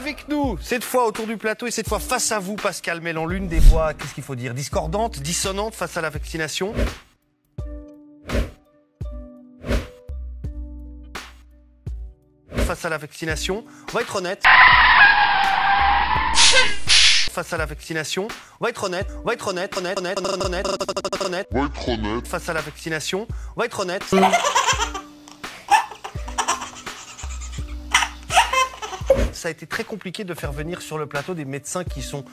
avec nous, cette fois autour du plateau et cette fois face à vous, Pascal Mélan, l'une des voix, qu'est-ce qu'il faut dire, discordantes, dissonantes face à la vaccination. Face à la vaccination, on va être honnête. Face à la vaccination, on va être honnête, on va être honnête, honnête. Face à la vaccination, on va être honnête. Ça a été très compliqué de faire venir sur le plateau des médecins qui sont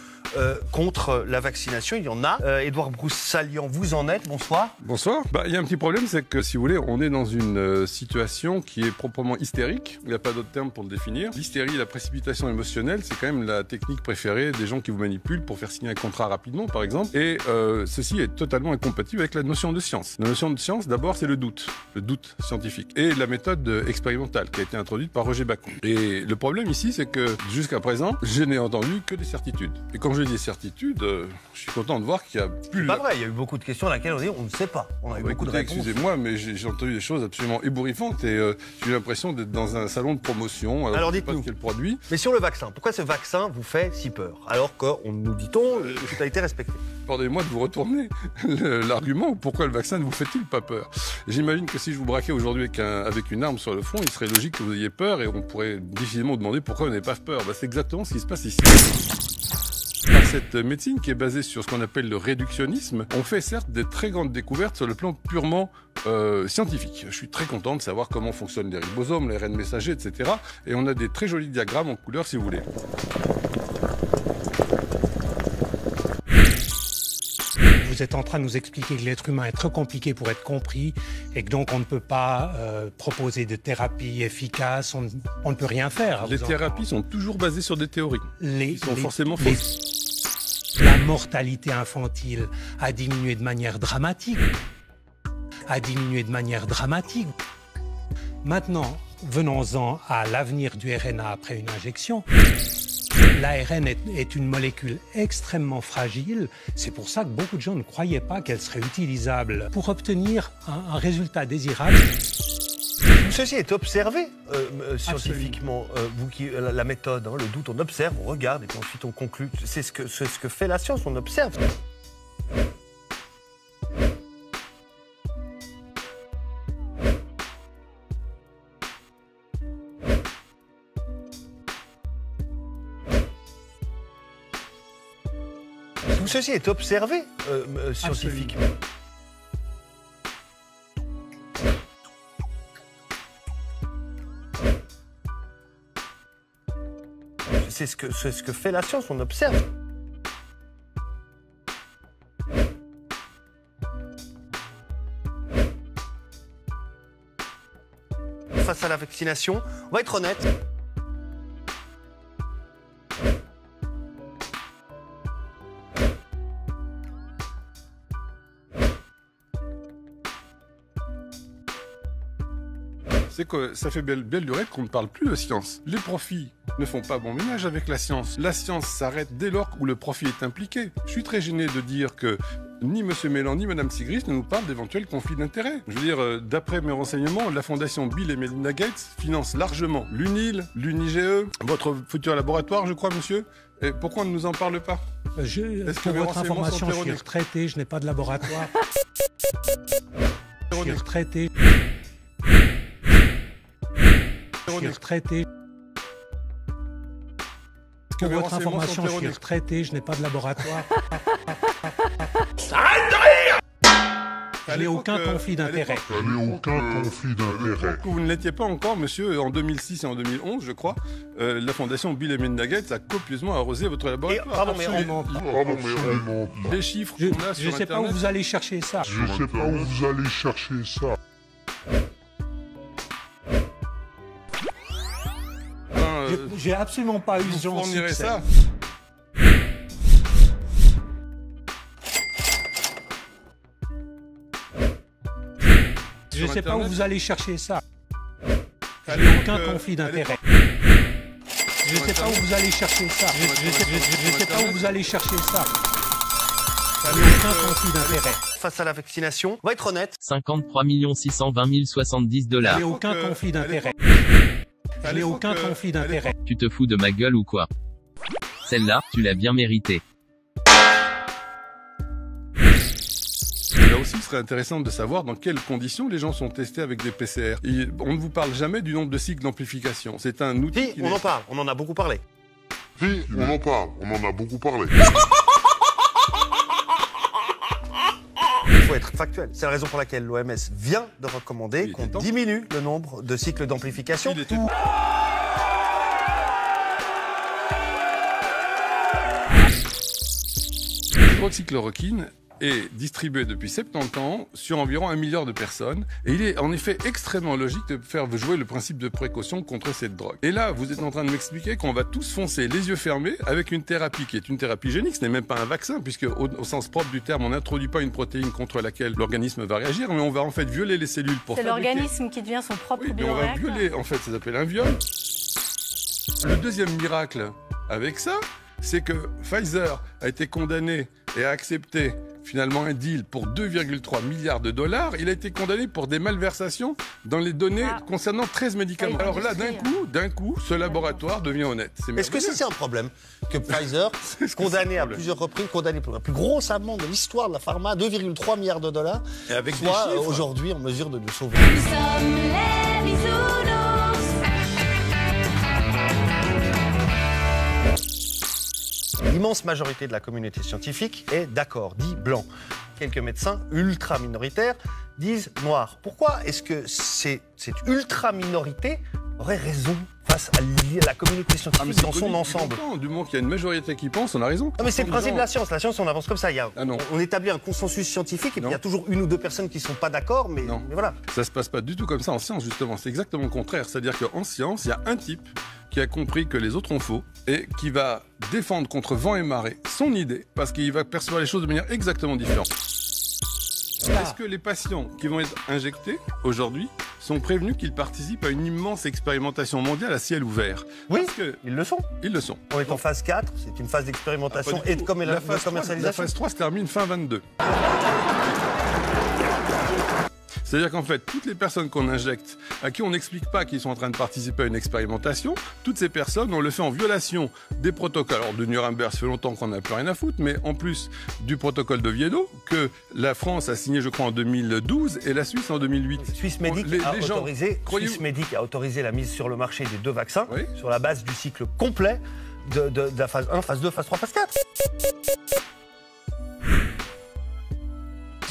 contre la vaccination. Il y en a. Édouard Broussalian, vous en êtes. Bonsoir. Bonsoir. Il y a un petit problème, c'est que si vous voulez, on est dans une situation qui est proprement hystérique. Il n'y a pas d'autre terme pour le définir. L'hystérie, la précipitation émotionnelle, c'est quand même la technique préférée des gens qui vous manipulent pour faire signer un contrat rapidement, par exemple. Et ceci est totalement incompatible avec la notion de science. La notion de science, d'abord, c'est le doute scientifique. Et la méthode expérimentale qui a été introduite par Roger Bacon. Et le problème ici, c'est que jusqu'à présent, je n'ai entendu que des certitudes. Et quand je dis certitudes, je suis content de voir qu'il y a plus... C'est pas vrai, il y a eu beaucoup de questions à laquelle on dit on ne sait pas. On a eu beaucoup de réponses. Excusez-moi, mais j'ai entendu des choses absolument ébouriffantes et j'ai eu l'impression d'être dans un salon de promotion. Alors dites-nous, quel produit. Mais sur le vaccin, pourquoi ce vaccin vous fait si peur? Alors qu'on nous dit-on, tout a été respecté. Pardonnez-moi de vous retourner l'argument. Pourquoi le vaccin ne vous fait-il pas peur? J'imagine que si je vous braquais aujourd'hui avec une arme sur le front, il serait logique que vous ayez peur et on pourrait difficilement demander pourquoi vous n'avez pas peur. C'est exactement ce qui se passe ici. Par cette médecine qui est basée sur ce qu'on appelle le réductionnisme, on fait certes des très grandes découvertes sur le plan purement scientifique. Je suis très content de savoir comment fonctionnent les ribosomes, l'ARN messager, etc. Et on a des très jolis diagrammes en couleur si vous voulez. Vous êtes en train de nous expliquer que l'être humain est trop compliqué pour être compris et que donc on ne peut pas proposer de thérapie efficace, on ne peut rien faire. Les thérapies sont toujours basées sur des théories. Ils sont forcément fausses. La mortalité infantile a diminué de manière dramatique. Maintenant, venons-en à l'avenir du RNA après une injection. L'ARN est une molécule extrêmement fragile. C'est pour ça que beaucoup de gens ne croyaient pas qu'elle serait utilisable pour obtenir un résultat désirable. Ceci est observé scientifiquement. La méthode, le doute, on observe, on regarde et puis ensuite on conclut. C'est ce que fait la science, on observe. Tout ceci est observé scientifiquement. C'est ce que fait la science, on observe. Face à la vaccination, on va être honnête. C'est que ça fait belle lurette qu'on ne parle plus de science. Les profits ne font pas bon ménage avec la science. La science s'arrête dès lors où le profit est impliqué. Je suis très gêné de dire que ni M. Mélan ni Mme Sigris ne nous parlent d'éventuels conflits d'intérêts. Je veux dire, d'après mes renseignements, la fondation Bill et Melinda Gates finance largement l'UNIL, l'UNIGE, votre futur laboratoire, je crois, monsieur. Et pourquoi on ne nous en parle pas? Pour votre information, je suis retraité, je n'ai pas de laboratoire. Je suis retraité. Je suis retraité. Pour votre information, je suis retraité, je n'ai pas de laboratoire. Arrête de rire! Je n'ai aucun conflit d'intérêt. Vous ne l'étiez pas encore, monsieur, en 2006 et en 2011, je crois. La fondation Bill et Melinda Gates a copieusement arrosé votre laboratoire. Pardon, mais Absolument pas. Les chiffres Je qu'on a sur ne sais pas où Internet... vous allez chercher ça. J'ai absolument pas eu ce genre de succès. ça. Je ne sais pas où vous allez chercher ça. Je Allez, n'ai aucun donc, conflit d'intérêt. allez. Je ne sais pas où vous allez chercher ça. Je ne sais pas où vous allez chercher ça. Je n'ai aucun conflit d'intérêt. Face à la vaccination, on va être honnête. 53 620 070 $. Je n'ai aucun conflit d'intérêt. Je n'ai aucun conflit d'intérêt. Tu te fous de ma gueule ou quoi? Celle-là, tu l'as bien méritée. Là aussi, il serait intéressant de savoir dans quelles conditions les gens sont testés avec des PCR. On ne vous parle jamais du nombre de cycles d'amplification. C'est un outil. Si, on en parle, on en a beaucoup parlé. Si, on en parle, on en a beaucoup parlé. Il faut être factuel. C'est la raison pour laquelle l'OMS vient de recommander qu'on diminue le nombre de cycles d'amplification. L'hydroxychloroquine est distribué depuis 70 ans sur environ 1 milliard de personnes. Et il est en effet extrêmement logique de faire jouer le principe de précaution contre cette drogue. Et là, vous êtes en train de m'expliquer qu'on va tous foncer les yeux fermés avec une thérapie qui est une thérapie génique. Ce n'est même pas un vaccin, puisque au sens propre du terme, on n'introduit pas une protéine contre laquelle l'organisme va réagir, mais on va en fait violer les cellules pour fabriquer... C'est l'organisme qui devient son propre bioréacteur. On va violer, en fait, ça s'appelle un viol. Le deuxième miracle avec ça, c'est que Pfizer a été condamné et a accepté finalement un deal pour 2,3 milliards de dollars. Il a été condamné pour des malversations dans les données concernant 13 médicaments. Alors là, d'un coup, ce laboratoire devient honnête. Est-ce que c'est un problème que Pfizer, condamné à plusieurs reprises, condamné pour la plus grosse amende de l'histoire de la pharma, 2,3 milliards de dollars, et avec soit aujourd'hui en mesure de nous sauver? Nous sommes les bisounours. L'immense majorité de la communauté scientifique est d'accord, dit blanc. Quelques médecins ultra minoritaires disent noir. Pourquoi est-ce que cette ultra minorité aurait raison face à la communauté scientifique dans son ensemble? Du moment qu'il y a une majorité qui pense, on a raison. Non, mais c'est le principe de la science. La science, on avance comme ça. On établit un consensus scientifique et puis il y a toujours une ou deux personnes qui ne sont pas d'accord, mais voilà. Ça ne se passe pas du tout comme ça en science, justement. C'est exactement le contraire. C'est-à-dire qu'en science, il y a un type qui a compris que les autres ont faux et qui va défendre contre vent et marée son idée parce qu'il va percevoir les choses de manière exactement différente. Est-ce que les patients qui vont être injectés aujourd'hui sont prévenus qu'ils participent à une immense expérimentation mondiale à ciel ouvert? Oui, ils le sont. Ils le sont. On est en phase 4, c'est une phase d'expérimentation et de commercialisation. La phase 3 se termine fin 22. C'est-à-dire qu'en fait, toutes les personnes qu'on injecte, à qui on n'explique pas qu'ils sont en train de participer à une expérimentation, toutes ces personnes, on le fait en violation des protocoles. Alors de Nuremberg, ça fait longtemps qu'on n'a plus rien à foutre, mais en plus du protocole de Oviedo, que la France a signé, je crois, en 2012 et la Suisse en 2008. Swissmedic a autorisé la mise sur le marché des 2 vaccins sur la base du cycle complet de la phase 1, phase 2, phase 3, phase 4.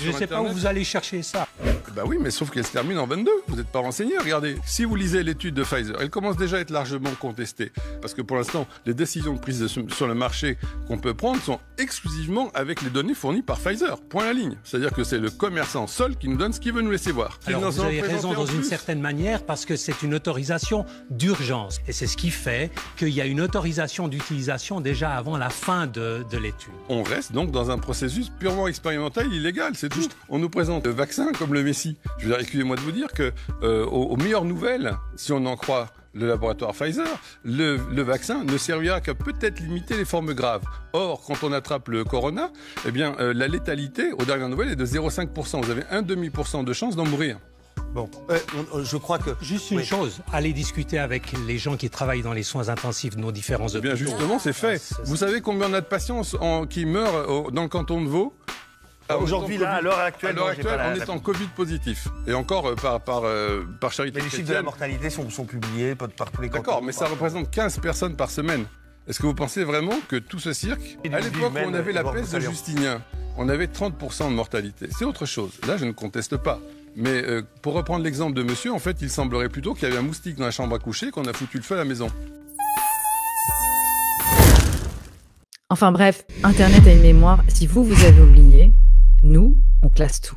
Je ne sais pas où vous allez chercher ça. Bah oui, mais sauf qu'elle se termine en 22. Vous n'êtes pas renseigné. Regardez, si vous lisez l'étude de Pfizer, elle commence déjà à être largement contestée. Parce que pour l'instant, les décisions de prise sur le marché qu'on peut prendre sont exclusivement avec les données fournies par Pfizer. Point à la ligne. C'est-à-dire que c'est le commerçant seul qui nous donne ce qu'il veut nous laisser voir. Alors vous avez raison dans une certaine manière parce que c'est une autorisation d'urgence. Et c'est ce qui fait qu'il y a une autorisation d'utilisation déjà avant la fin de l'étude. On reste donc dans un processus purement expérimental illégal. C'est juste, on nous présente le vaccin comme le Messie. Je veux dire, excusez-moi de vous dire que, aux meilleures nouvelles, si on en croit le laboratoire Pfizer, le vaccin ne servira qu'à peut-être limiter les formes graves. Or, quand on attrape le corona, eh bien, la létalité, aux dernières nouvelles, est de 0,5%. Vous avez 1,5% de chance d'en mourir. Bon, je crois que... Juste une chose, allez discuter avec les gens qui travaillent dans les soins intensifs de nos différents hôpitaux. Eh bien, justement, c'est fait. Vous savez combien on a de patients qui meurent dans le canton de Vaud? Aujourd'hui, là, à l'heure actuelle, on est en Covid positif. Et encore par charité. Mais les chiffres de la mortalité sont publiés par tous les cantons. D'accord, mais ça représente 15 personnes par semaine. Est-ce que vous pensez vraiment que tout ce cirque... À l'époque où on avait la peste de Justinien, on avait 30% de mortalité. C'est autre chose. Là, je ne conteste pas. Mais pour reprendre l'exemple de monsieur, en fait, il semblerait plutôt qu'il y avait un moustique dans la chambre à coucher qu'on a foutu le feu à la maison. Enfin bref, Internet a une mémoire. Si vous avez oublié, nous, on classe tout.